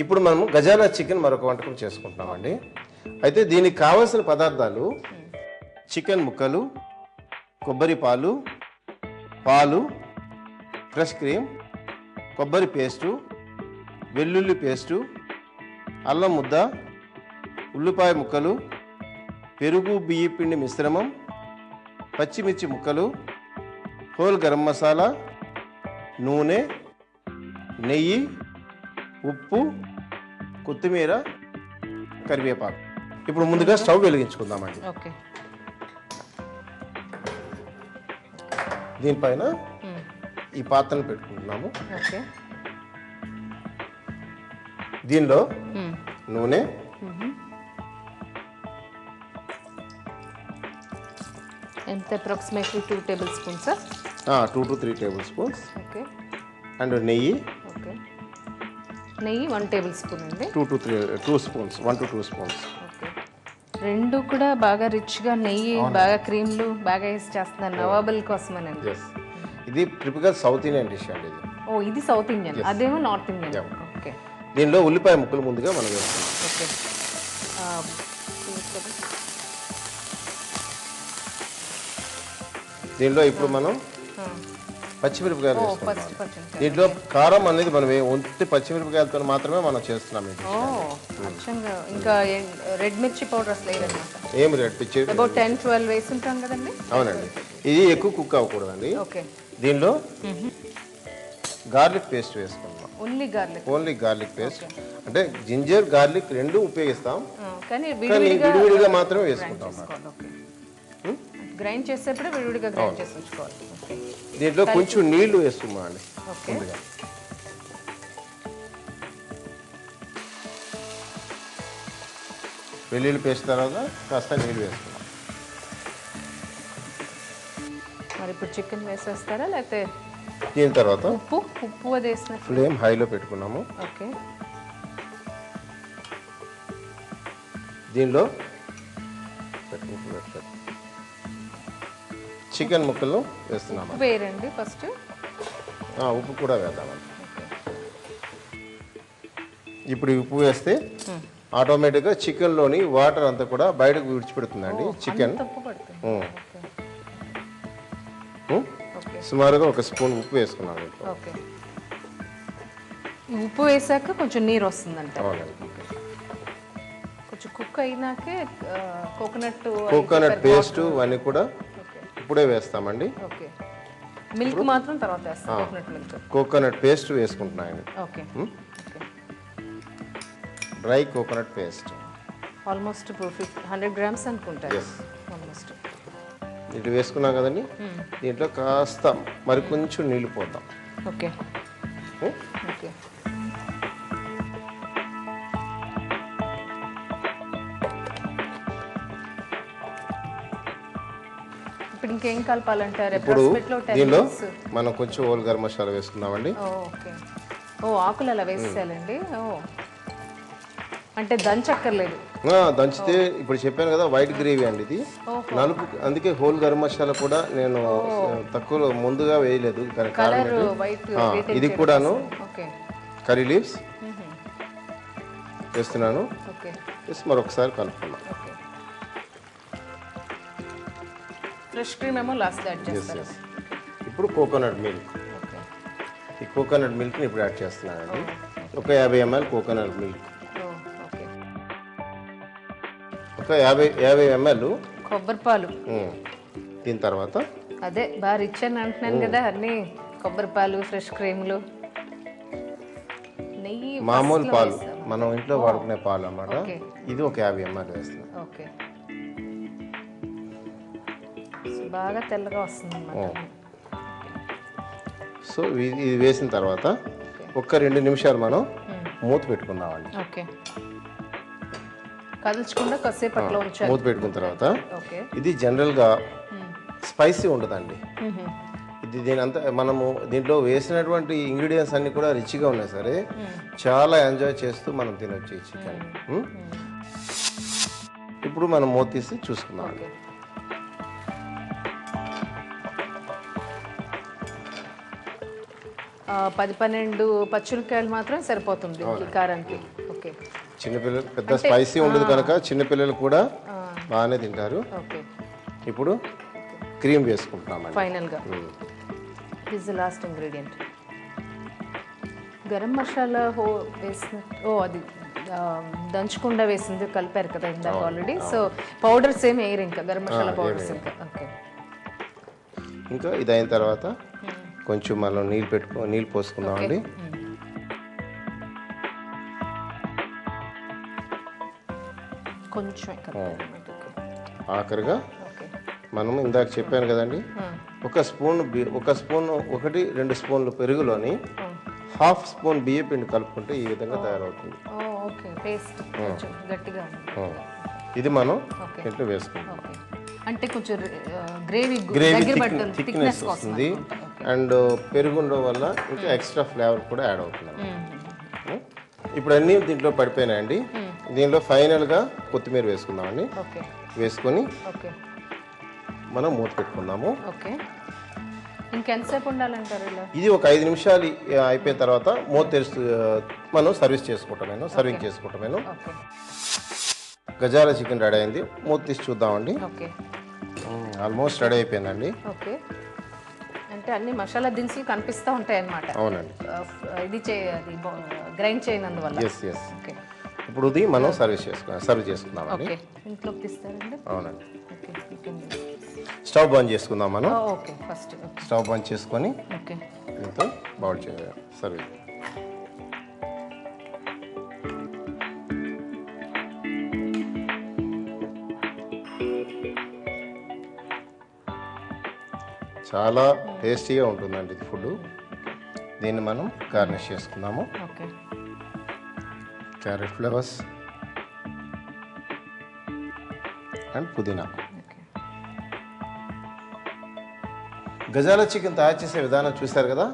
ఇప్పుడు మనము గజాలా చికెన్ మరొక వంటకం చేసుకుంటున్నామండి. అయితే దీనికి కావాల్సిన పదార్థాలు చికెన్ ముక్కలు, కొబ్బరి పాలు, ఫ్రెష్ క్రీమ్, కొబ్బరి పేస్టు, వెల్లుల్లి పేస్టు, అల్లం ముద్ద, ఉల్లిపాయ ముక్కలు, పెరుగు బియ్య పిండి మిశ్రమం, పచ్చిమిర్చి ముక్కలు, హోల్ గరం మసాలా, నూనె, నెయ్యి, ఉప్పు, కొత్తిమీర, కరివేపాకు. ఇప్పుడు ముందుగా స్టవ్ వెలిగించుకుందామండి. దీనిపైన ఈ పాత్రను పెట్టుకుంటున్నాము. దీనిలో నూనె, ఎంత approximately 2 table spoons 2 to 3 table spoons. And నెయ్యి 1 టేబుల్ స్పూన్ అండి. 2 స్పూన్స్ 1 to 2 స్పూన్స్. రెండు కూడా బాగా రిచ్గా నెయ్యి బాగా క్రీమ్లు బాగా వేసి చేస్తున్నారు నవాబుల్ కోసమేనండి. ఇది టిపికల్ సౌత్ ఇండియన్ డిష్ అండి. ఇది సౌత్ ఇండియన్, అదేమో నార్త్ ఇండియన్. ఓకే. దీనిలో ఉల్లిపాయ ముక్కలు ముందుగా మనం వేస్తున్నాం. ఓకే. దీనిలో ఇప్పుడు మనం పచ్చిమిరపకాయలు వేస్తున్నాం. దీంట్లో కారం అనేది మనం ఒంటి పచ్చిమిరపకాయలతో మాత్రమే మనం చేస్తున్నాం. ఇంకా రెడ్ మిర్చి పౌడర్ అసలు లేదన్నమాట. ఏం రెడ్ మిర్చి అబౌట్ 10-12 వేసి ఉంటాం కదండి. అవునండి. ఇది ఎక్కువ కుక్ అవ్వకూడదండి. ఓకే. దీనిలో గార్లిక్ పేస్ట్ వేసుకుంటాం. ఓన్లీ గార్లిక్ పేస్ట్ అంటే జింజర్ గార్లిక్ రెండు ఉపయోగిస్తాం, కానీ విడివిడిగా మాత్రమే వేసుకుంటాం. గ్రైండ్ చేసేప్పుడు విడివిడిగా గ్రైండ్ చేసి ఉంచుకోవాలి. దీంట్లో కొంచెం నీళ్లు వేస్తున్నాం అండి. ముందుగా వెల్లుల్లి పేస్ట్ తర్వాత కాస్త నీళ్ళు వేస్తున్నాం. మరి ఇప్పుడు చికెన్ వేసేస్తారా లేకపోతే దీని తర్వాత ఉప్పు అది వేసిన ఫ్లేమ్ హైలో పెట్టుకున్నాము. ఓకే. దీనిలో చికెన్ ముక్కలు వేస్తున్నాము. వేరండి ఫస్ట్ ఉప్పు కూడా వేద్దామండి. ఇప్పుడు ఉప్పు వేస్తే ఆటోమేటిక్గా చికెన్లోని వాటర్ అంతా కూడా బయటకు విడిచిపెడుతుందండి. చికెన్ సుమారుగా 1 స్పూన్ ఉప్పు వేసుకున్నాను. ఉప్పు వేసాక కొంచెం నీరు వస్తుందంట. కొంచెం కుక్ అయినాకే కోకోనట్ పేస్ట్ అన్నీ కూడా ఇప్పుడే వేస్తామండి. మిల్క్ మాత్రం తర్వాత వేస్తాం. కోకోనట్ పేస్ట్ వేసుకుంటున్నాయండి. Dry coconut paste almost 100 grams అనుకుంటారు. ఇది వేసుకున్నాం కదండి. దీంట్లో కాస్త మరి కొంచెం నీళ్ళు పోద్దాం. ఓకే. ఇప్పుడు ఇంకేం కలపాలంటారు? ఇప్పుడు దీనిలో మనం కొంచెం హోల్ గరం మసాలా వేసుకుందామండి. ఆకులు అలా వేసేయాలండి. అంటే దంచక్కర్లేదు. దంచితే ఇప్పుడు చెప్పాను కదా వైట్ గ్రేవీ అండి ఇది నలుపు, అందుకే హోల్ గరం మసాలా కూడా నేను తక్కువ ముందుగా వేయలేదు. ఇది కూడాను కర్రీ లీవ్స్ వేస్తున్నాను. మరొకసారి కలుపుకున్నాను. ఫ్రెష్ క్రీమ్ ఏమో లాస్ట్ యాడ్ చేస్తారు. ఇప్పుడు కోకోనట్ మిల్క్, ఈ కోకోనట్ మిల్క్ని ఇప్పుడు యాడ్ చేస్తున్నానండి. ఒక 50 ml కోకోనట్ మిల్క్, ఒక 50 ml కొబ్బరి పాలు. దీని తర్వాత అదే బాగా రిచ్ అని అంటున్నాను కదా, అన్ని కొబ్బరి పాలు, ఫ్రెష్ క్రీములు, నెయ్యి, మామూలు పాలు మనం ఇంట్లో వాడుకునే పాలు అన్నమాట. ఇది ఒక 50 ml వేస్తున్నాం. ఓకే. బాగా తెల్లగా వస్తుంది అన్నమాట. సో ఇది వేసిన తర్వాత ఒక 2 నిమిషాలు మనం మూత పెట్టుకుందామండి. ఓకే. కదల్చకుండా కాసేపు అట్లా ఉంచాలి. మూత పెట్టుకున్న తర్వాత ఇది జనరల్గా స్పైసీ ఉండదండి. ఇది దీనంతా మనము దీంట్లో వేసినటువంటి ఇంగ్రీడియంట్స్ అన్ని కూడా రిచ్గా ఉన్నాయి సరే, చాలా ఎంజాయ్ చేస్తూ మనం తినొచ్చు ఈ చికెన్. ఇప్పుడు మనం మూత తీసి చూసుకుందాం. 10-12 పచ్చిమిరపకాయలు మాత్రం సరిపోతుంది ఈ కారానికి. ఓకే. చిన్నపిల్లలు పెద్ద స్పైసీ ఉండదు కనుక చిన్నపిల్లలు కూడా బాగానే తింటారు. ఓకే. ఇప్పుడు క్రీమ్ వేసుకుంటున్నామండి ఫైనల్గా. This the last ingredient. Garam masala వేసిన అది దంచకుండా వేసింది కలిపారు కదా ఇందాక ఆల్రెడీ. సో పౌడర్స్ ఏమి వేయరు ఇంకా, గరం మసాలా పౌడర్స్ ఇంకా. ఓకే. ఇంకా ఇది అయిన తర్వాత కొంచెం మనం నీళ్ళు పోసుకుందామండి. కొంచెం ఆఖరిగా మనం ఇందాక చెప్పాను కదండి, ఒక స్పూన్ 1-2 స్పూన్లు పెరుగులోని హాఫ్ స్పూన్ బియ్య పిండి కలుపుకుంటే ఈ విధంగా తయారవుతుంది. ఇది మనం ఇంట్లో వేసుకుంటాం. అంటే కొంచెం గ్రేవీ థిక్నెస్ వస్తుంది. అండ్ పెరుగు ఉండడం వల్ల ఇంకా ఎక్స్ట్రా ఫ్లేవర్ కూడా యాడ్ అవుతుంది. ఇప్పుడు అన్నీ దీంట్లో పడిపోయినాయండి. దీంట్లో ఫైనల్గా కొత్తిమీర వేసుకుందామండి. వేసుకొని మనం మూత పెట్టుకుందాము. ఇంకెంతసేపు ఉండాలంటారు? ఇది ఒక 5 నిమిషాలు అయిపోయిన తర్వాత మూత తెరుస్తూ మనం సర్వింగ్ చేసుకుంటామేను. గజాల చికెన్ రెడీ అయింది. మూత తీసి చూద్దామండి. ఆల్మోస్ట్ రెడీ అయిపోయిందండి. ఓకే. అంటే అన్ని మసాలా దినుసులు కనిపిస్తూ ఉంటాయి అన్నమాట. అవునండి. ఇది గ్రైండ్ చేయనందువల్ల. ఎస్. ఇప్పుడు ఇది మనం సర్వ్ చేసుకుందామండి. ఇంట్లోకి తీస్తారండి? అవునండి. స్టవ్ బంద్ చేసుకుందాం మనం. ఓకే. ఫస్ట్ స్టవ్ బంద్ చేసుకొని దీంతో బౌల్ సర్వ్. చాలా టేస్టీగా ఉంటుందండి ఇది ఫుడ్. దీన్ని మనం గార్నిష్ చేసుకుందాము. క్యారెట్ ఫ్లేవర్స్ అండ్ పుదీనా. గజాల చికెన్ తయారు చేసే విధానం చూశారు కదా.